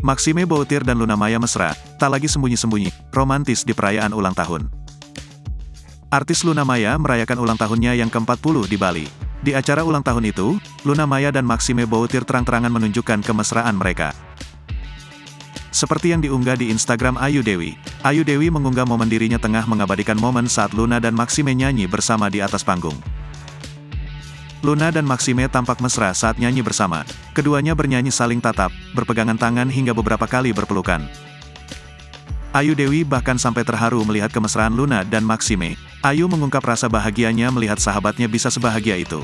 Maxime Boutir dan Luna Maya mesra, tak lagi sembunyi-sembunyi, romantis di perayaan ulang tahun. Artis Luna Maya merayakan ulang tahunnya yang ke-40 di Bali. Di acara ulang tahun itu, Luna Maya dan Maxime Boutir terang-terangan menunjukkan kemesraan mereka. Seperti yang diunggah di Instagram Ayu Dewi. Ayu Dewi mengunggah momen dirinya tengah mengabadikan momen saat Luna dan Maxime nyanyi bersama di atas panggung. Luna dan Maxime tampak mesra saat nyanyi bersama. Keduanya bernyanyi saling tatap, berpegangan tangan hingga beberapa kali berpelukan. Ayu Dewi bahkan sampai terharu melihat kemesraan Luna dan Maxime. Ayu mengungkap rasa bahagianya melihat sahabatnya bisa sebahagia itu.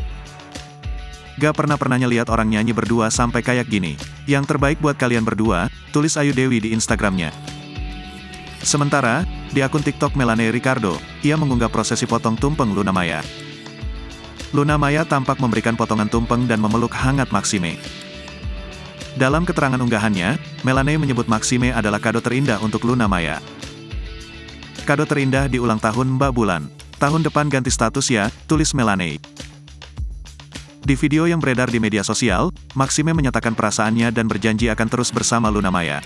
Gak pernahnya lihat orang nyanyi berdua sampai kayak gini. Yang terbaik buat kalian berdua, tulis Ayu Dewi di Instagramnya. Sementara, di akun TikTok Melanie Ricardo, ia mengunggah prosesi potong tumpeng Luna Maya. Luna Maya tampak memberikan potongan tumpeng dan memeluk hangat Maxime. Dalam keterangan unggahannya, Melanie menyebut Maxime adalah kado terindah untuk Luna Maya. Kado terindah di ulang tahun Mbak Bulan. Tahun depan ganti status ya, tulis Melanie. Di video yang beredar di media sosial, Maxime menyatakan perasaannya dan berjanji akan terus bersama Luna Maya.